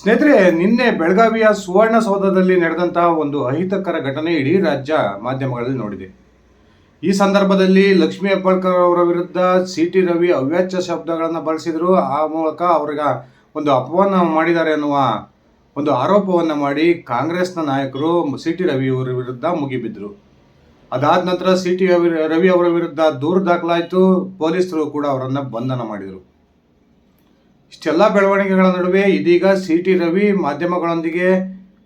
ಸ್ನೇಹಿತರೆ, ನಿನ್ನೆ ಬೆಳಗಾವಿಯ ಸುವರ್ಣಸೌಧದಲ್ಲಿ ನಡೆದಂತಹ ಒಂದು ಅಹಿತಕರ ಘಟನೆ ಇಡೀ ರಾಜ್ಯ ಮಾಧ್ಯಮಗಳಲ್ಲಿ ನೋಡಿದೆ. ಈ ಸಂದರ್ಭದಲ್ಲಿ ಲಕ್ಷ್ಮೀ ಹೆಬ್ಬಾಳ್ಕರ್ ಅವರ ವಿರುದ್ಧ ಸಿ.ಟಿ. ರವಿ ಅವ್ಯಾಚ್ಯ ಶಬ್ದಗಳನ್ನು ಬಳಸಿದ್ರು. ಆ ಮೂಲಕ ಅವರಿಗೆ ಒಂದು ಅಪಮಾನ ಮಾಡಿದ್ದಾರೆ ಅನ್ನುವ ಒಂದು ಆರೋಪವನ್ನು ಮಾಡಿ ಕಾಂಗ್ರೆಸ್ನ ನಾಯಕರು ಸಿ.ಟಿ. ರವಿ ಅವರ ವಿರುದ್ಧ ಮುಗಿಬಿದ್ರು. ಅದಾದ ನಂತರ ಸಿ.ಟಿ. ರವಿ ಅವರ ವಿರುದ್ಧ ದೂರು ದಾಖಲಾಯಿತು. ಪೊಲೀಸರು ಕೂಡ ಅವರನ್ನು ಬಂಧನ ಮಾಡಿದರು. ಇಷ್ಟೆಲ್ಲ ಬೆಳವಣಿಗೆಗಳ ನಡುವೆ ಇದೀಗ ಸಿ.ಟಿ. ರವಿ ಮಾಧ್ಯಮಗಳೊಂದಿಗೆ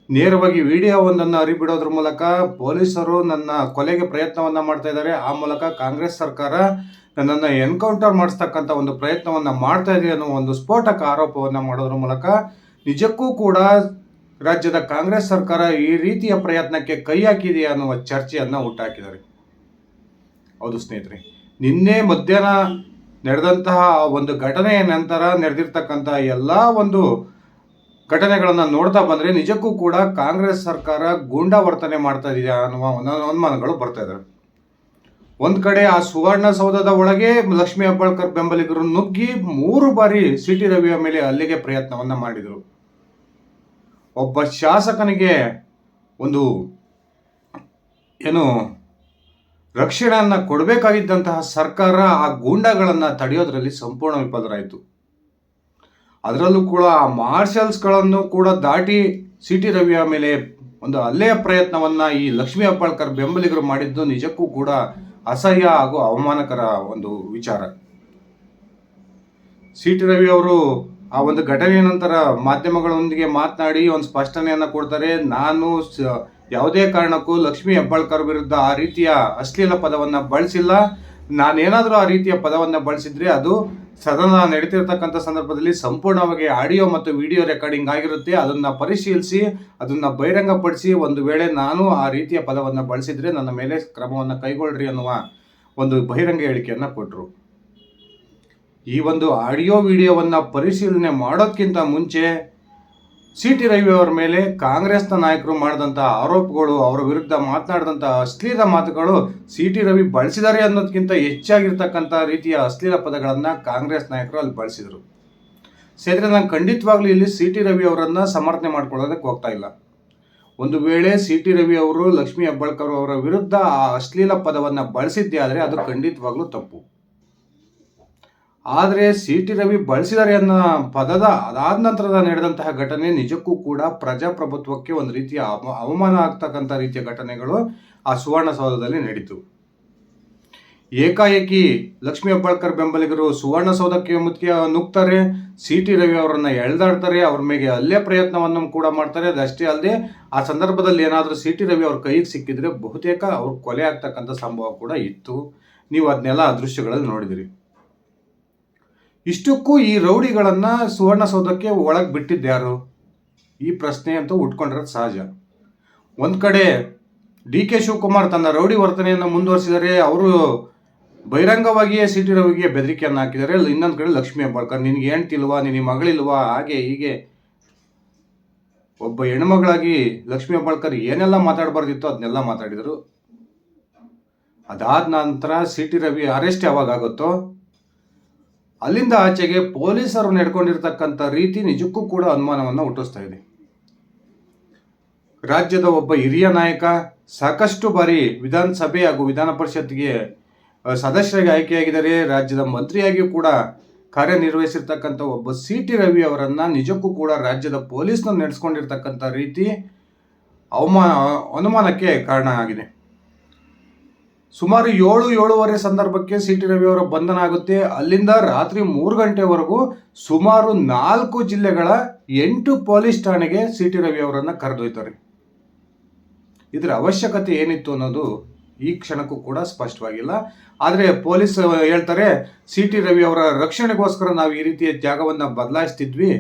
ನೇರವಾಗಿ ವಿಡಿಯೋವೊಂದನ್ನು ಹರಿಬಿಡೋದ್ರ ಮೂಲಕ ಪೊಲೀಸರು ನನ್ನ ಕೊಲೆಗೆ ಪ್ರಯತ್ನವನ್ನು ಮಾಡ್ತಾ ಇದ್ದಾರೆ, ಆ ಮೂಲಕ ಕಾಂಗ್ರೆಸ್ ಸರ್ಕಾರ ನನ್ನನ್ನು ಎನ್ಕೌಂಟರ್ ಮಾಡಿಸ್ತಕ್ಕಂಥ ಒಂದು ಪ್ರಯತ್ನವನ್ನು ಮಾಡ್ತಾ ಇದೆ ಅನ್ನೋ ಒಂದು ಸ್ಫೋಟಕ ಆರೋಪವನ್ನು ಮಾಡೋದ್ರ ಮೂಲಕ ನಿಜಕ್ಕೂ ಕೂಡ ರಾಜ್ಯದ ಕಾಂಗ್ರೆಸ್ ಸರ್ಕಾರ ಈ ರೀತಿಯ ಪ್ರಯತ್ನಕ್ಕೆ ಕೈ ಹಾಕಿದೆಯಾ ಅನ್ನುವ ಚರ್ಚೆಯನ್ನು ಹುಟ್ಟಾಕಿದ್ದಾರೆ. ಹೌದು ಸ್ನೇಹಿತರೆ, ನಿನ್ನೆ ಮಧ್ಯಾಹ್ನ ನಡೆದಂತಹ ಒಂದು ಘಟನೆಯ ನಂತರ ನಡೆದಿರ್ತಕ್ಕಂಥ ಎಲ್ಲ ಒಂದು ಘಟನೆಗಳನ್ನು ನೋಡ್ತಾ ಬಂದರೆ ನಿಜಕ್ಕೂ ಕೂಡ ಕಾಂಗ್ರೆಸ್ ಸರ್ಕಾರ ಗೂಂಡಾ ವರ್ತನೆ ಮಾಡ್ತಾ ಇದೆಯಾ ಅನ್ನುವ ಅನುಮಾನಗಳು ಬರ್ತಾ ಇದ್ದಾವೆ. ಒಂದು ಕಡೆ ಆ ಸುವರ್ಣಸೌಧದ ಒಳಗೆ ಲಕ್ಷ್ಮೀ ಹೆಬ್ಬಾಳ್ಕರ್ ಬೆಂಬಲಿಗರು ನುಗ್ಗಿ 3 ಬಾರಿ ಸಿ.ಟಿ. ರವಿಯ ಮೇಲೆ ಹಲ್ಲೆಗೆ ಪ್ರಯತ್ನವನ್ನು ಮಾಡಿದರು. ಒಬ್ಬ ಶಾಸಕನಿಗೆ ಒಂದು ರಕ್ಷಣೆಯನ್ನು ಕೊಡಬೇಕಾಗಿದ್ದಂತಹ ಸರ್ಕಾರ ಆ ಗೂಂಡಾಗಳನ್ನು ತಡೆಯೋದ್ರಲ್ಲಿ ಸಂಪೂರ್ಣ ವಿಫಲರಾಯಿತು. ಅದರಲ್ಲೂ ಕೂಡ ಆ ಮಾರ್ಷಲ್ಸ್ಗಳನ್ನು ಕೂಡ ದಾಟಿ ಸಿ.ಟಿ. ರವಿಯ ಮೇಲೆ ಒಂದು ಹಲ್ಲೆಯ ಪ್ರಯತ್ನವನ್ನು ಈ ಲಕ್ಷ್ಮೀ ಹೆಬ್ಬಾಳ್ಕರ್ ಬೆಂಬಲಿಗರು ಮಾಡಿದ್ದು ನಿಜಕ್ಕೂ ಕೂಡ ಅಸಹ್ಯ ಹಾಗೂ ಅವಮಾನಕರ ಒಂದು ವಿಚಾರ. ಸಿ.ಟಿ. ರವಿ ಅವರು ಆ ಒಂದು ಘಟನೆಯ ನಂತರ ಮಾಧ್ಯಮಗಳೊಂದಿಗೆ ಮಾತನಾಡಿ ಒಂದು ಸ್ಪಷ್ಟನೆಯನ್ನು ಕೊಡ್ತಾರೆ. ನಾನು ಯಾವುದೇ ಕಾರಣಕ್ಕೂ ಲಕ್ಷ್ಮೀ ಹೆಬ್ಬಾಳ್ಕರ್ ವಿರುದ್ಧ ಆ ರೀತಿಯ ಅಶ್ಲೀಲ ಪದವನ್ನು ಬಳಸಿಲ್ಲ. ನಾನೇನಾದರೂ ಆ ರೀತಿಯ ಪದವನ್ನು ಬಳಸಿದ್ರೆ ಅದು ಸದನ ನಡೀತಿರ್ತಕ್ಕಂಥ ಸಂದರ್ಭದಲ್ಲಿ ಸಂಪೂರ್ಣವಾಗಿ ಆಡಿಯೋ ಮತ್ತು ವಿಡಿಯೋ ರೆಕಾರ್ಡಿಂಗ್ ಆಗಿರುತ್ತೆ. ಅದನ್ನು ಪರಿಶೀಲಿಸಿ ಅದನ್ನು ಬಹಿರಂಗಪಡಿಸಿ ಒಂದು ವೇಳೆ ನಾನು ಆ ರೀತಿಯ ಪದವನ್ನು ಬಳಸಿದರೆ ನನ್ನ ಮೇಲೆ ಕ್ರಮವನ್ನು ಕೈಗೊಳ್ಳ್ರಿ ಅನ್ನುವ ಒಂದು ಬಹಿರಂಗ ಹೇಳಿಕೆಯನ್ನು ಕೊಟ್ಟರು. ಈ ಒಂದು ಆಡಿಯೋ ವಿಡಿಯೋವನ್ನು ಪರಿಶೀಲನೆ ಮಾಡೋದಕ್ಕಿಂತ ಮುಂಚೆ ಸಿ.ಟಿ. ರವಿ ಅವರ ಮೇಲೆ ಕಾಂಗ್ರೆಸ್ನ ನಾಯಕರು ಮಾಡಿದಂಥ ಆರೋಪಗಳು, ಅವರ ವಿರುದ್ಧ ಮಾತನಾಡಿದಂಥ ಅಶ್ಲೀಲ ಮಾತುಗಳು ಸಿ.ಟಿ. ರವಿ ಬಳಸಿದ್ದಾರೆ ಅನ್ನೋದಕ್ಕಿಂತ ಹೆಚ್ಚಾಗಿರ್ತಕ್ಕಂಥ ರೀತಿಯ ಅಶ್ಲೀಲ ಪದಗಳನ್ನು ಕಾಂಗ್ರೆಸ್ ನಾಯಕರು ಅಲ್ಲಿ ಬಳಸಿದರು. ಸೇರಿದ್ರೆ ನಾನು ಖಂಡಿತವಾಗ್ಲೂ ಇಲ್ಲಿ ಸಿ.ಟಿ. ರವಿ ಅವರನ್ನು ಸಮರ್ಥನೆ ಮಾಡ್ಕೊಳ್ಳೋದಕ್ಕೆ ಹೋಗ್ತಾ ಇಲ್ಲ. ಒಂದು ವೇಳೆ ಸಿ.ಟಿ. ರವಿ ಅವರು ಲಕ್ಷ್ಮೀ ಹೆಬ್ಬಾಳ್ಕರ್ ಅವರ ವಿರುದ್ಧ ಆ ಅಶ್ಲೀಲ ಪದವನ್ನು ಬಳಸಿದ್ದೇ ಆದರೆ ಅದು ಖಂಡಿತವಾಗ್ಲೂ ತಪ್ಪು. ಆದರೆ ಸಿ.ಟಿ. ರವಿ ಬಳಸಿದ್ದಾರೆ ಅನ್ನೋ ಪದದ ಅದಾದ ನಂತರದ ನಡೆದಂತಹ ಘಟನೆ ನಿಜಕ್ಕೂ ಕೂಡ ಪ್ರಜಾಪ್ರಭುತ್ವಕ್ಕೆ ಒಂದು ರೀತಿಯ ಅವಮಾನ ಆಗ್ತಕ್ಕಂಥ ರೀತಿಯ ಘಟನೆಗಳು ಆ ಸುವರ್ಣಸೌಧದಲ್ಲಿ ನಡೀತು. ಏಕಾಏಕಿ ಲಕ್ಷ್ಮೀ ಹೆಬ್ಬಾಳ್ಕರ್ ಬೆಂಬಲಿಗರು ಸುವರ್ಣಸೌಧಕ್ಕೆ ನುಗ್ತಾರೆ, ಸಿ.ಟಿ. ರವಿ ಅವರನ್ನು ಎಳೆದಾಡ್ತಾರೆ, ಅವ್ರ ಮೇಲೆ ಹಲ್ಲೆ ಪ್ರಯತ್ನವನ್ನು ಕೂಡ ಮಾಡ್ತಾರೆ. ಅದಷ್ಟೇ ಅಲ್ಲದೆ ಆ ಸಂದರ್ಭದಲ್ಲಿ ಏನಾದರೂ ಸಿ.ಟಿ. ರವಿ ಅವ್ರ ಕೈಗೆ ಸಿಕ್ಕಿದ್ರೆ ಬಹುತೇಕ ಅವ್ರು ಕೊಲೆ ಆಗ್ತಕ್ಕಂಥ ಸಂಭವ ಕೂಡ ಇತ್ತು. ನೀವು ಅದನ್ನೆಲ್ಲ ದೃಶ್ಯಗಳಲ್ಲಿ ನೋಡಿದಿರಿ. ಇಷ್ಟಕ್ಕೂ ಈ ರೌಡಿಗಳನ್ನು ಸುವರ್ಣಸೌಧಕ್ಕೆ ಒಳಗೆ ಬಿಟ್ಟಿದ್ದ್ಯಾರು? ಈ ಪ್ರಶ್ನೆ ಅಂತೂ ಉಟ್ಕೊಂಡಿರೋದು ಸಹಜ. ಒಂದು ಕಡೆ ಡಿ.ಕೆ. ಶಿವಕುಮಾರ್ ತನ್ನ ರೌಡಿ ವರ್ತನೆಯನ್ನು ಮುಂದುವರಿಸಿದರೆ, ಅವರು ಬಹಿರಂಗವಾಗಿಯೇ ಸಿ.ಟಿ. ರವಿಗೆ ಬೆದರಿಕೆಯನ್ನು ಹಾಕಿದ್ದಾರೆ. ಇನ್ನೊಂದು ಕಡೆ ಲಕ್ಷ್ಮೀ ಹೆಬ್ಬಾಳ್ಕರ್, ನಿನಗೆ ಹೆಣ್ತಿಲ್ವಾ, ನಿನಗೆ ಮಗಳಿಲ್ವಾ, ಹಾಗೆ ಹೀಗೆ ಒಬ್ಬ ಹೆಣ್ಮಗಳಾಗಿ ಲಕ್ಷ್ಮೀ ಹೆಬ್ಬಾಳ್ಕರ್ ಏನೆಲ್ಲ ಮಾತಾಡಬಾರ್ದಿತ್ತೋ ಅದನ್ನೆಲ್ಲ ಮಾತಾಡಿದರು. ಅದಾದ ನಂತರ ಸಿ.ಟಿ. ರವಿ ಅರೆಸ್ಟ್ ಯಾವಾಗ ಆಗುತ್ತೋ ಅಲ್ಲಿಂದ ಆಚೆಗೆ ಪೊಲೀಸರು ನಡ್ಕೊಂಡಿರ್ತಕ್ಕಂಥ ರೀತಿ ನಿಜಕ್ಕೂ ಕೂಡ ಅನುಮಾನವನ್ನು ಹುಟ್ಟಿಸ್ತಾ ಇದೆ. ರಾಜ್ಯದ ಒಬ್ಬ ಹಿರಿಯ ನಾಯಕ, ಸಾಕಷ್ಟು ಬಾರಿ ವಿಧಾನಸಭೆ ಹಾಗೂ ವಿಧಾನ ಪರಿಷತ್ಗೆ ಸದಸ್ಯರಾಗಿ ಆಯ್ಕೆಯಾಗಿದ್ದಾರೆ, ರಾಜ್ಯದ ಮಂತ್ರಿಯಾಗಿಯೂ ಕೂಡ ಕಾರ್ಯನಿರ್ವಹಿಸಿರ್ತಕ್ಕಂಥ ಒಬ್ಬ ಸಿ.ಟಿ. ರವಿ ಅವರನ್ನು ನಿಜಕ್ಕೂ ಕೂಡ ರಾಜ್ಯದ ಪೊಲೀಸ್ನ ನಡೆಸ್ಕೊಂಡಿರ್ತಕ್ಕಂಥ ರೀತಿ ಅನುಮಾನಕ್ಕೆ ಕಾರಣ ಆಗಿದೆ. ಸುಮಾರು 7-7:30 ಸಂದರ್ಭಕ್ಕೆ ಸಿ.ಟಿ. ರವಿ ಅವರ ಬಂಧನ ಆಗುತ್ತೆ. ಅಲ್ಲಿಂದ ರಾತ್ರಿ 3 ಗಂಟೆವರೆಗೂ ಸುಮಾರು 4 ಜಿಲ್ಲೆಗಳ 8 ಪೊಲೀಸ್ ಠಾಣೆಗೆ ಸಿ.ಟಿ. ರವಿ ಅವರನ್ನು ಕರೆದೊಯ್ತಾರೆ. ಇದರ ಅವಶ್ಯಕತೆ ಏನಿತ್ತು ಅನ್ನೋದು ಈ ಕ್ಷಣಕ್ಕೂ ಕೂಡ ಸ್ಪಷ್ಟವಾಗಿಲ್ಲ. ಆದರೆ ಪೊಲೀಸ್ ಹೇಳ್ತಾರೆ, ಸಿ.ಟಿ. ರವಿ ಅವರ ರಕ್ಷಣೆಗೋಸ್ಕರ ನಾವು ಈ ರೀತಿಯ ಜಾಗವನ್ನು ಬದಲಾಯಿಸ್ತಿದ್ವಿ,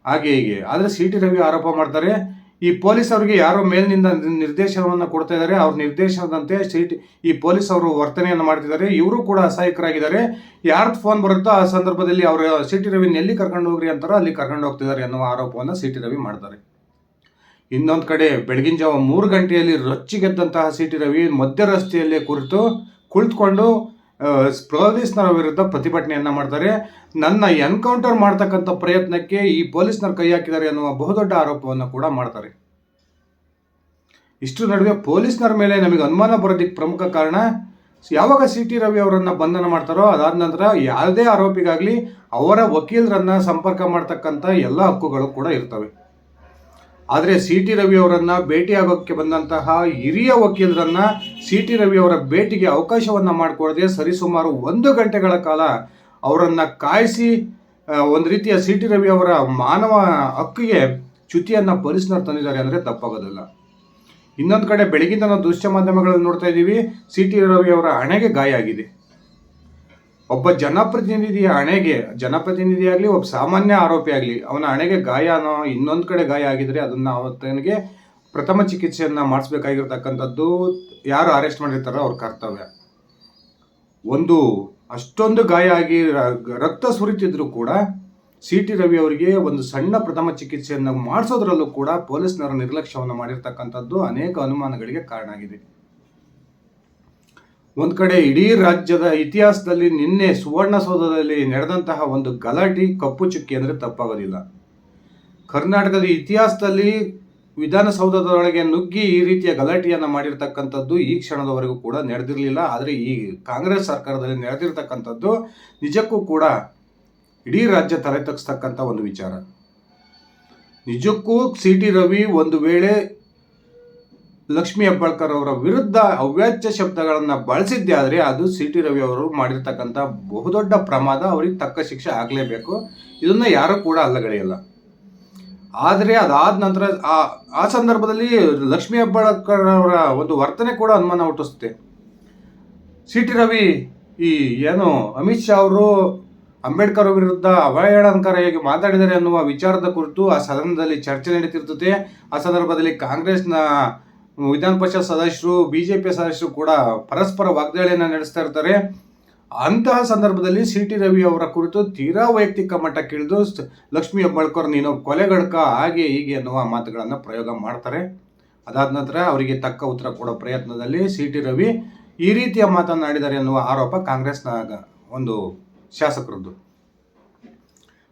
ಹಾಗೆ ಹೀಗೆ. ಆದರೆ ಸಿ.ಟಿ. ರವಿ ಆರೋಪ ಮಾಡ್ತಾರೆ, ಈ ಪೊಲೀಸ್ ಅವರಿಗೆ ಯಾರೋ ಮೇಲಿನಿಂದ ನಿರ್ದೇಶನವನ್ನು ಕೊಡ್ತಾ ಇದ್ದಾರೆ, ಅವ್ರ ನಿರ್ದೇಶನದಂತೆ ಈ ಪೊಲೀಸ್ ಅವರು ವರ್ತನೆಯನ್ನು ಮಾಡ್ತಿದ್ದಾರೆ, ಇವರು ಕೂಡ ಅಸಹಾಯಕರಾಗಿದ್ದಾರೆ. ಯಾರ್ದು ಫೋನ್ ಬರುತ್ತೋ ಆ ಸಂದರ್ಭದಲ್ಲಿ ಅವರು ಸಿ.ಟಿ. ರವಿನ ಎಲ್ಲಿ ಕರ್ಕೊಂಡು ಹೋಗ್ರಿ ಅಂತಾರೋ ಅಲ್ಲಿ ಕರ್ಕೊಂಡು ಹೋಗ್ತಿದ್ದಾರೆ ಅನ್ನುವ ಆರೋಪವನ್ನು ಸಿ.ಟಿ. ರವಿ ಮಾಡ್ತಾರೆ. ಇನ್ನೊಂದು ಕಡೆ ಬೆಳಗಿನ ಜಾವ 3 ಗಂಟೆಯಲ್ಲಿ ರೊಚ್ಚಿಗೆದ್ದಂತಹ ಸಿ.ಟಿ. ರವಿ ಮಧ್ಯ ರಸ್ತೆಯಲ್ಲೇ ಕುಳಿತುಕೊಂಡು ಪೊಲೀಸ್ನರ ವಿರುದ್ಧ ಪ್ರತಿಭಟನೆಯನ್ನು ಮಾಡ್ತಾರೆ. ನನ್ನ ಎನ್ಕೌಂಟರ್ ಮಾಡ್ತಕ್ಕಂಥ ಪ್ರಯತ್ನಕ್ಕೆ ಈ ಪೊಲೀಸ್ನರು ಕೈ ಹಾಕಿದ್ದಾರೆ ಅನ್ನುವ ಬಹುದೊಡ್ಡ ಆರೋಪವನ್ನು ಕೂಡ ಮಾಡ್ತಾರೆ. ಇಷ್ಟು ನಡುವೆ ಪೊಲೀಸ್ನರ ಮೇಲೆ ನಮಗೆ ಅನುಮಾನ ಬರೋದಕ್ಕೆ ಪ್ರಮುಖ ಕಾರಣ, ಯಾವಾಗ ಸಿ.ಟಿ. ರವಿ ಅವರನ್ನು ಬಂಧನ ಮಾಡ್ತಾರೋ ಅದಾದ ನಂತರ ಯಾವುದೇ ಆರೋಪಿಗಾಗಲಿ ಅವರ ವಕೀಲರನ್ನು ಸಂಪರ್ಕ ಮಾಡ್ತಕ್ಕಂಥ ಎಲ್ಲ ಹಕ್ಕುಗಳು ಕೂಡ ಇರ್ತವೆ. ಆದರೆ ಸಿ.ಟಿ. ರವಿ ಅವರನ್ನು ಭೇಟಿಯಾಗೋಕ್ಕೆ ಬಂದಂತಹ ಹಿರಿಯ ವಕೀಲರನ್ನು ಸಿ.ಟಿ. ರವಿ ಅವರ ಭೇಟಿಗೆ ಅವಕಾಶವನ್ನು ಮಾಡಿಕೊಡದೆ ಸರಿಸುಮಾರು 1 ಗಂಟೆಗಳ ಕಾಲ ಅವರನ್ನು ಕಾಯಿಸಿ ಒಂದು ರೀತಿಯ ಸಿ.ಟಿ. ರವಿ ಅವರ ಮಾನವ ಹಕ್ಕಿಗೆ ಚ್ಯುತಿಯನ್ನು ಪೊಲೀಸ್ನವರು ತಂದಿದ್ದಾರೆ ಅಂದರೆ ತಪ್ಪಾಗೋದಿಲ್ಲ. ಇನ್ನೊಂದು ಕಡೆ ಬೆಳಗಿನ ನಾವು ದೃಶ್ಯ ಮಾಧ್ಯಮಗಳಲ್ಲಿ ನೋಡ್ತಾ ಇದ್ದೀವಿ, ಸಿ.ಟಿ. ರವಿ ಅವರ ಹಣೆಗೆ ಗಾಯ ಆಗಿದೆ. ಒಬ್ಬ ಜನಪ್ರತಿನಿಧಿ ಆಗಲಿ ಒಬ್ಬ ಸಾಮಾನ್ಯ ಆರೋಪಿ ಆಗಲಿ ಅವನ ಹಣೆಗೆ ಗಾಯನೋ ಇನ್ನೊಂದು ಕಡೆ ಗಾಯ ಆಗಿದ್ರೆ ಅದನ್ನು ಅವತ್ತನಿಗೆ ಪ್ರಥಮ ಚಿಕಿತ್ಸೆಯನ್ನು ಮಾಡಿಸ್ಬೇಕಾಗಿರ್ತಕ್ಕಂಥದ್ದು ಯಾರು ಅರೆಸ್ಟ್ ಮಾಡಿರ್ತಾರೋ ಅವ್ರ ಕರ್ತವ್ಯ. ಅಷ್ಟೊಂದು ಗಾಯ ಆಗಿ ರಕ್ತ ಸುರಿತಿದ್ರು ಕೂಡ ಸಿ.ಟಿ. ರವಿ ಅವರಿಗೆ ಒಂದು ಸಣ್ಣ ಪ್ರಥಮ ಚಿಕಿತ್ಸೆಯನ್ನು ಮಾಡಿಸೋದ್ರಲ್ಲೂ ಕೂಡ ಪೊಲೀಸ್ನವರ ನಿರ್ಲಕ್ಷ್ಯವನ್ನು ಮಾಡಿರ್ತಕ್ಕಂಥದ್ದು ಅನೇಕ ಅನುಮಾನಗಳಿಗೆ ಕಾರಣ ಆಗಿದೆ. ಒಂದು ಕಡೆ ಇಡೀ ರಾಜ್ಯದ ಇತಿಹಾಸದಲ್ಲಿ ನಿನ್ನೆ ಸುವರ್ಣಸೌಧದಲ್ಲಿ ನಡೆದಂತಹ ಒಂದು ಗಲಾಟೆ ಕಪ್ಪು ಚುಕ್ಕಿ ಅಂದರೆ ತಪ್ಪಾಗೋದಿಲ್ಲ. ಕರ್ನಾಟಕದ ಇತಿಹಾಸದಲ್ಲಿ ವಿಧಾನಸೌಧದೊಳಗೆ ನುಗ್ಗಿ ಈ ರೀತಿಯ ಗಲಾಟೆಯನ್ನು ಮಾಡಿರ್ತಕ್ಕಂಥದ್ದು ಈ ಕ್ಷಣದವರೆಗೂ ಕೂಡ ನಡೆದಿರಲಿಲ್ಲ. ಆದರೆ ಈ ಕಾಂಗ್ರೆಸ್ ಸರ್ಕಾರದಲ್ಲಿ ನಡೆದಿರ್ತಕ್ಕಂಥದ್ದು ನಿಜಕ್ಕೂ ಕೂಡ ಇಡೀ ರಾಜ್ಯ ತಲೆ ತಗ್ಸ್ತಕ್ಕಂಥ ಒಂದು ವಿಚಾರ. ನಿಜಕ್ಕೂ ಸಿ.ಟಿ. ರವಿ ಒಂದು ವೇಳೆ ಲಕ್ಷ್ಮೀ ಹೆಬ್ಬಾಳ್ಕರ್ ಅವರ ವಿರುದ್ಧ ಅವ್ಯಾಚ್ಯ ಶಬ್ದಗಳನ್ನು ಬಳಸಿದ್ದೆ ಆದರೆ ಅದು ಸಿ.ಟಿ. ರವಿ ಅವರು ಮಾಡಿರ್ತಕ್ಕಂಥ ಬಹುದೊಡ್ಡ ಪ್ರಮಾದ, ಅವರಿಗೆ ತಕ್ಕ ಶಿಕ್ಷೆ ಆಗಲೇಬೇಕು. ಇದನ್ನು ಯಾರೂ ಕೂಡ ಅಲ್ಲಗಳೆಯಲ್ಲ. ಆದರೆ ಅದಾದ ನಂತರ ಆ ಸಂದರ್ಭದಲ್ಲಿ ಲಕ್ಷ್ಮೀ ಹೆಬ್ಬಾಳ್ಕರ್ ಅವರ ಒಂದು ವರ್ತನೆ ಕೂಡ ಅನುಮಾನ ಹುಟ್ಟಿಸುತ್ತೆ. ಸಿ.ಟಿ. ರವಿ ಅಮಿತ್ ಶಾ ಅವರು ಅಂಬೇಡ್ಕರ್ ವಿರುದ್ಧ ಅವಹೇಳನಕಾರಿಯಾಗಿ ಮಾತಾಡಿದ್ದಾರೆ ಅನ್ನುವ ವಿಚಾರದ ಕುರಿತು ಆ ಸದನದಲ್ಲಿ ಚರ್ಚೆ ನಡೀತಿರ್ತದೆ. ಆ ಸಂದರ್ಭದಲ್ಲಿ ಕಾಂಗ್ರೆಸ್ನ ವಿಧಾನ ಪರಿಷತ್ ಸದಸ್ಯರು, ಬಿಜೆಪಿ ಸದಸ್ಯರು ಕೂಡ ಪರಸ್ಪರ ವಾಗ್ದಾಳಿಯನ್ನು ನಡೆಸ್ತಾ ಇರ್ತಾರೆ. ಅಂತಹ ಸಂದರ್ಭದಲ್ಲಿ ಸಿ.ಟಿ. ರವಿ ಅವರ ಕುರಿತು ತೀರಾ ವೈಯಕ್ತಿಕ ಮಟ್ಟಕ್ಕೆ ಇಳಿದು ಲಕ್ಷ್ಮೀ ಹೆಬ್ಬಾಳ್ಕರ್ ನೀನು ಕೊಲೆಗಡಕ ಹಾಗೆ ಹೀಗೆ ಅನ್ನುವ ಮಾತುಗಳನ್ನು ಪ್ರಯೋಗ ಮಾಡ್ತಾರೆ. ಅದಾದ ನಂತರ ಅವರಿಗೆ ತಕ್ಕ ಉತ್ತರ ಕೊಡೋ ಪ್ರಯತ್ನದಲ್ಲಿ ಸಿ.ಟಿ. ರವಿ ಈ ರೀತಿಯ ಮಾತನಾಡಿದ್ದಾರೆ ಅನ್ನುವ ಆರೋಪ ಕಾಂಗ್ರೆಸ್ನ ಒಂದು ಶಾಸಕರದ್ದು.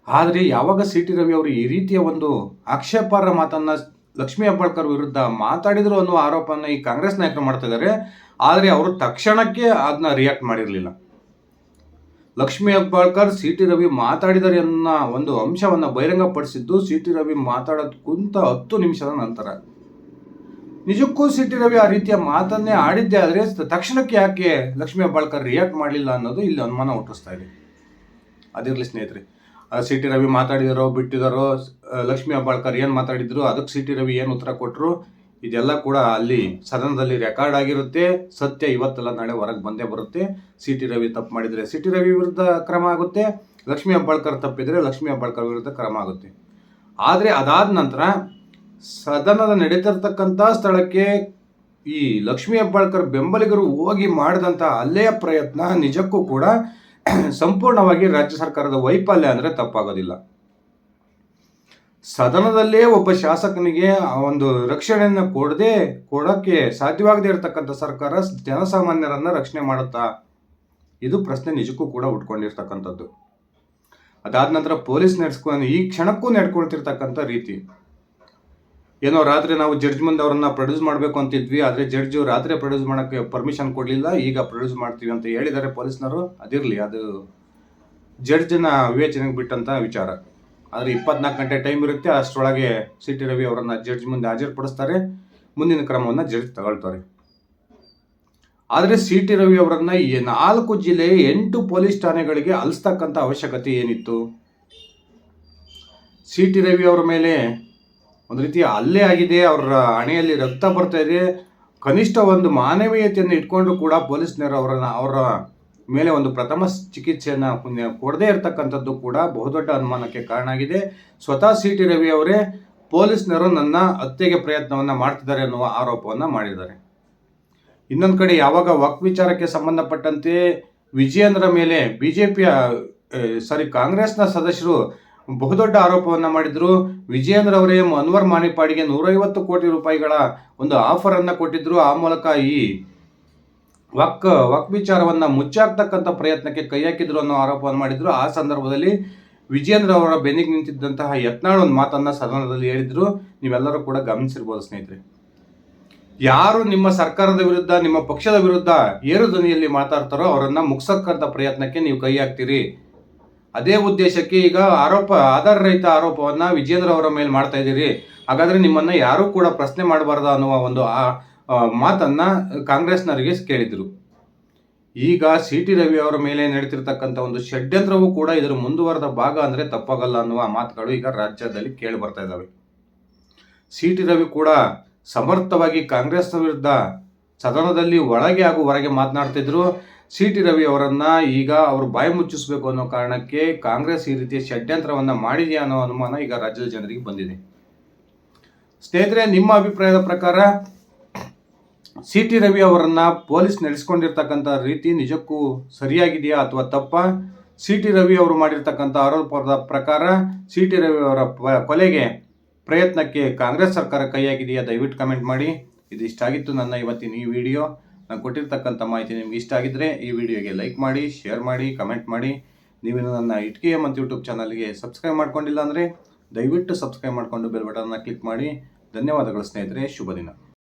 ಆದರೆ ಯಾವಾಗ ಸಿ.ಟಿ. ರವಿ ಅವರು ಈ ರೀತಿಯ ಒಂದು ಆಕ್ಷೇಪಾರ್ಹ ಮಾತನ್ನು ಲಕ್ಷ್ಮೀ ಹೆಬ್ಬಾಳ್ಕರ್ ವಿರುದ್ಧ ಮಾತಾಡಿದ್ರು ಅನ್ನುವ ಆರೋಪವನ್ನು ಈ ಕಾಂಗ್ರೆಸ್ ನಾಯಕರು ಮಾಡ್ತಾ ಇದ್ದಾರೆ. ಆದರೆ ಅವರು ತಕ್ಷಣಕ್ಕೆ ಅದನ್ನ ರಿಯಾಕ್ಟ್ ಮಾಡಿರಲಿಲ್ಲ. ಲಕ್ಷ್ಮೀ ಹೆಬ್ಬಾಳ್ಕರ್ ಸಿ.ಟಿ. ರವಿ ಮಾತಾಡಿದರೆ ಅನ್ನೋ ಒಂದು ಅಂಶವನ್ನು ಬಹಿರಂಗಪಡಿಸಿದ್ದು ಸಿ.ಟಿ. ರವಿ ಮಾತಾಡೋದಕ್ಕಿಂತ 10 ನಿಮಿಷದ ನಂತರ. ನಿಜಕ್ಕೂ ಸಿ.ಟಿ. ರವಿ ಆ ರೀತಿಯ ಮಾತನ್ನೇ ಆಡಿದ್ದೆ ಆದರೆ ತಕ್ಷಣಕ್ಕೆ ಯಾಕೆ ಲಕ್ಷ್ಮೀ ಹೆಬ್ಬಾಳ್ಕರ್ ರಿಯಾಕ್ಟ್ ಮಾಡಲಿಲ್ಲ ಅನ್ನೋದು ಇಲ್ಲಿ ಅನುಮಾನ ಹುಟ್ಟಿಸ್ತಾ ಇದೆ. ಅದಿರಲಿ ಸ್ನೇಹಿತರೆ, ಸಿ.ಟಿ. ರವಿ ಮಾತಾಡಿದಾರೋ ಬಿಟ್ಟಿದಾರೋ, ಲಕ್ಷ್ಮೀ ಹೆಬ್ಬಾಳ್ಕರ್ ಏನು ಮಾತಾಡಿದ್ರು, ಅದಕ್ಕೆ ಸಿ.ಟಿ. ರವಿ ಏನು ಉತ್ತರ ಕೊಟ್ಟರು, ಇದೆಲ್ಲ ಕೂಡ ಅಲ್ಲಿ ಸದನದಲ್ಲಿ ರೆಕಾರ್ಡ್ ಆಗಿರುತ್ತೆ. ಸತ್ಯ ಇವತ್ತೆಲ್ಲ ನಾಳೆ ಹೊರಗೆ ಬಂದೇ ಬರುತ್ತೆ. ಸಿ.ಟಿ. ರವಿ ತಪ್ಪು ಮಾಡಿದರೆ ಸಿ.ಟಿ. ರವಿ ವಿರುದ್ಧ ಕ್ರಮ ಆಗುತ್ತೆ, ಲಕ್ಷ್ಮೀ ಹೆಬ್ಬಾಳ್ಕರ್ ತಪ್ಪಿದರೆ ಲಕ್ಷ್ಮೀ ಹೆಬ್ಬಾಳ್ಕರ್ ವಿರುದ್ಧ ಕ್ರಮ ಆಗುತ್ತೆ. ಆದರೆ ಅದಾದ ನಂತರ ಸದನದ ನಡೀತಿರ್ತಕ್ಕಂಥ ಸ್ಥಳಕ್ಕೆ ಈ ಲಕ್ಷ್ಮೀ ಹೆಬ್ಬಾಳ್ಕರ್ ಬೆಂಬಲಿಗರು ಹೋಗಿ ಮಾಡಿದಂಥ ಹಲ್ಲೆಯ ಪ್ರಯತ್ನ ನಿಜಕ್ಕೂ ಕೂಡ ಸಂಪೂರ್ಣವಾಗಿ ರಾಜ್ಯ ಸರ್ಕಾರದ ವೈಫಲ್ಯ ಅಂದರೆ ತಪ್ಪಾಗೋದಿಲ್ಲ. ಸದನದಲ್ಲೇ ಒಬ್ಬ ಶಾಸಕನಿಗೆ ಒಂದು ರಕ್ಷಣೆಯನ್ನು ಕೊಡೋಕ್ಕೆ ಸಾಧ್ಯವಾಗದೇ ಇರತಕ್ಕಂಥ ಸರ್ಕಾರ ಜನಸಾಮಾನ್ಯರನ್ನು ರಕ್ಷಣೆ ಮಾಡುತ್ತಾ? ಇದು ಪ್ರಶ್ನೆ ನಿಜಕ್ಕೂ ಕೂಡ ಉಟ್ಕೊಂಡಿರ್ತಕ್ಕಂಥದ್ದು. ಅದಾದ ನಂತರ ಪೊಲೀಸ್ ಈ ಕ್ಷಣಕ್ಕೂ ನಡ್ಕೊಳ್ತಿರ್ತಕ್ಕಂಥ ರೀತಿ, ಏನೋ ರಾತ್ರಿ ನಾವು ಜಡ್ಜ್ ಮುಂದೆ ಅವರನ್ನು ಪ್ರೊಡ್ಯೂಸ್ ಮಾಡಬೇಕು ಅಂತಿದ್ವಿ, ಆದರೆ ಜಡ್ಜು ರಾತ್ರಿ ಪ್ರೊಡ್ಯೂಸ್ ಮಾಡೋಕ್ಕೆ ಪರ್ಮಿಷನ್ ಕೊಡಲಿಲ್ಲ, ಈಗ ಪ್ರೊಡ್ಯೂಸ್ ಮಾಡ್ತೀವಿ ಅಂತ ಹೇಳಿದ್ದಾರೆ ಪೊಲೀಸ್ನವರು. ಅದಿರಲಿ, ಅದು ಜಡ್ಜನ ವಿವೇಚನೆಗೆ ಬಿಟ್ಟಂಥ ವಿಚಾರ. ಆದರೆ 24 ಗಂಟೆ ಟೈಮ್ ಇರುತ್ತೆ. ಅಷ್ಟರೊಳಗೆ ಸಿ.ಟಿ. ರವಿ ಅವರನ್ನು ಜಡ್ಜ್ ಮುಂದೆ ಹಾಜರುಪಡಿಸ್ತಾರೆ, ಮುಂದಿನ ಕ್ರಮವನ್ನು ಜಡ್ಜ್ ತಗೊಳ್ತಾರೆ. ಆದರೆ ಸಿ.ಟಿ. ರವಿ ಅವರನ್ನು 4 ಜಿಲ್ಲೆಯ 8 ಪೊಲೀಸ್ ಠಾಣೆಗಳಿಗೆ ಅಲಿಸ್ತಕ್ಕಂಥ ಅವಶ್ಯಕತೆ ಏನಿತ್ತು? ಸಿ.ಟಿ. ರವಿ ಅವರ ಮೇಲೆ ಒಂದು ರೀತಿಯ ಹಲ್ಲೆ ಆಗಿದೆ, ಅವರ ಹಣೆಯಲ್ಲಿ ರಕ್ತ ಬರ್ತಾ ಇದೆ. ಕನಿಷ್ಠ ಒಂದು ಮಾನವೀಯತೆಯನ್ನು ಇಟ್ಕೊಂಡು ಕೂಡ ಪೊಲೀಸ್ನವರು ಅವರ ಮೇಲೆ ಒಂದು ಪ್ರಥಮ ಚಿಕಿತ್ಸೆಯನ್ನು ಕೊಡದೇ ಇರತಕ್ಕಂಥದ್ದು ಕೂಡ ಬಹುದೊಡ್ಡ ಅನುಮಾನಕ್ಕೆ ಕಾರಣ ಆಗಿದೆ. ಸ್ವತಃ ಸಿ.ಟಿ. ರವಿ ಅವರೇ ಪೊಲೀಸ್ನವರು ನನ್ನ ಹತ್ಯೆಗೆ ಪ್ರಯತ್ನವನ್ನು ಮಾಡ್ತಿದ್ದಾರೆ ಅನ್ನುವ ಆರೋಪವನ್ನು ಮಾಡಿದ್ದಾರೆ. ಇನ್ನೊಂದು ಕಡೆ ಯಾವಾಗ ವಕ್ಫ್ ವಿಚಾರಕ್ಕೆ ಸಂಬಂಧಪಟ್ಟಂತೆ ವಿಜಯೇಂದ್ರ ಮೇಲೆ ಕಾಂಗ್ರೆಸ್ನ ಸದಸ್ಯರು ಬಹುದೊಡ್ಡ ಆರೋಪವನ್ನು ಮಾಡಿದ್ರು. ವಿಜಯೇಂದ್ರ ಅವರೇ ಅನ್ವರ್ ಮಾಣಿಪಾಡಿಗೆ 150 ಕೋಟಿ ರೂಪಾಯಿಗಳ ಒಂದು ಆಫರನ್ನು ಕೊಟ್ಟಿದ್ರು. ಆ ಮೂಲಕ ಈ ವಕ್ ವಿಚಾರವನ್ನು ಮುಚ್ಚಾಕ್ತಕ್ಕಂಥ ಪ್ರಯತ್ನಕ್ಕೆ ಕೈ ಹಾಕಿದ್ರು ಅನ್ನೋ ಆರೋಪವನ್ನು ಮಾಡಿದ್ರು. ಆ ಸಂದರ್ಭದಲ್ಲಿ ವಿಜೇಂದ್ರ ಅವರ ಬೆನ್ನಿಗೆ ನಿಂತಿದ್ದಂತಹ ಯತ್ನಾಳ್ ಒಂದು ಮಾತನ್ನು ಸದನದಲ್ಲಿ ಹೇಳಿದ್ರು. ನೀವೆಲ್ಲರೂ ಕೂಡ ಗಮನಿಸಿರ್ಬೋದು ಸ್ನೇಹಿತರೆ. ಯಾರು ನಿಮ್ಮ ಸರ್ಕಾರದ ವಿರುದ್ಧ, ನಿಮ್ಮ ಪಕ್ಷದ ವಿರುದ್ಧ ಏರು ಧ್ವನಿಯಲ್ಲಿ ಮಾತಾಡ್ತಾರೋ ಅವರನ್ನ ಮುಗ್ಸಕ್ಕಂಥ ಪ್ರಯತ್ನಕ್ಕೆ ನೀವು ಕೈ ಹಾಕ್ತೀರಿ. ಅದೇ ಉದ್ದೇಶಕ್ಕೆ ಈಗ ಆಧಾರರಹಿತ ಆರೋಪವನ್ನ ವಿಜೇಂದ್ರ ಅವರ ಮೇಲೆ ಮಾಡ್ತಾ ಇದ್ದೀರಿ. ಹಾಗಾದ್ರೆ ನಿಮ್ಮನ್ನ ಯಾರೂ ಕೂಡ ಪ್ರಶ್ನೆ ಮಾಡಬಾರ್ದು ಅನ್ನುವ ಒಂದು ಮಾತನ್ನ ಕಾಂಗ್ರೆಸ್ನವರಿಗೆ ಕೇಳಿದ್ರು. ಈಗ ಸಿ ಟಿ ರವಿ ಅವರ ಮೇಲೆ ನಡೀತಿರ್ತಕ್ಕಂಥ ಒಂದು ಷಡ್ಯಂತ್ರವೂ ಕೂಡ ಇದರ ಮುಂದುವರೆದ ಭಾಗ ಅಂದ್ರೆ ತಪ್ಪಾಗಲ್ಲ ಅನ್ನುವ ಮಾತುಗಳು ಈಗ ರಾಜ್ಯದಲ್ಲಿ ಕೇಳಿ ಬರ್ತಾ ಇದ್ದಾವೆ. ಸಿ ಟಿ ರವಿ ಕೂಡ ಸಮರ್ಥವಾಗಿ ಕಾಂಗ್ರೆಸ್ನ ವಿರುದ್ಧ ಸದನದಲ್ಲಿ ಒಳಗೆ ಹಾಗೂ ಹೊರಗೆ ಮಾತನಾಡ್ತಿದ್ರು. ಸಿ ಟಿ ರವಿ ಅವರನ್ನ ಈಗ ಅವರು ಬಾಯಿ ಮುಚ್ಚಿಸಬೇಕು ಅನ್ನೋ ಕಾರಣಕ್ಕೆ ಕಾಂಗ್ರೆಸ್ ಈ ರೀತಿಯ ಷಡ್ಯಂತ್ರವನ್ನ ಮಾಡಿದೆಯಾ ಅನ್ನೋ ಅನುಮಾನ ಈಗ ರಾಜ್ಯದ ಜನರಿಗೆ ಬಂದಿದೆ. ಸ್ನೇಹಿತರೆ, ನಿಮ್ಮ ಅಭಿಪ್ರಾಯದ ಪ್ರಕಾರ ಸಿ ಟಿ ರವಿ ಅವರನ್ನ ಪೊಲೀಸ್ ನಡೆಸಿಕೊಂಡಿರ್ತಕ್ಕಂಥ ರೀತಿ ನಿಜಕ್ಕೂ ಸರಿಯಾಗಿದೆಯಾ ಅಥವಾ ತಪ್ಪ? ಸಿ ಟಿ ರವಿ ಅವರು ಮಾಡಿರ್ತಕ್ಕಂಥ ಆರೋಪದ ಪ್ರಕಾರ ಸಿ ಟಿ ರವಿ ಅವರ ಕೊಲೆಗೆ ಪ್ರಯತ್ನಕ್ಕೆ ಕಾಂಗ್ರೆಸ್ ಸರ್ಕಾರ ಕೈಯಾಗಿದೆಯಾ? ದಯವಿಟ್ಟು ಕಮೆಂಟ್ ಮಾಡಿ. ಇದು ಇಷ್ಟ ಆಗಿತ್ತು ನನ್ನ ಇವತ್ತಿನ ಈ ವಿಡಿಯೋ. ನಾನು ಕೊಟ್ಟಿರ್ತಕ್ಕಂಥ ಮಾಹಿತಿ ನಿಮ್ಗೆ ಇಷ್ಟ ಆಗಿದ್ರೆ ಈ ವಿಡಿಯೋಗೆ ಲೈಕ್ ಮಾಡಿ, ಶೇರ್ ಮಾಡಿ, ಕಮೆಂಟ್ ಮಾಡಿ. ನೀವೇನು ನನ್ನ ಇಟ್ಕೆ ಮತ್ತು ಯೂಟ್ಯೂಬ್ ಚಾನಲ್ಗೆ ಸಬ್ಸ್ಕ್ರೈಬ್ ಮಾಡ್ಕೊಂಡಿಲ್ಲ ಅಂದರೆ ದಯವಿಟ್ಟು ಸಬ್ಸ್ಕ್ರೈಬ್ ಮಾಡಿಕೊಂಡು ಬೆಲ್ ಬಟನ್ನ ಕ್ಲಿಕ್ ಮಾಡಿ. ಧನ್ಯವಾದಗಳು ಸ್ನೇಹಿತರೆ. ಶುಭ ದಿನ.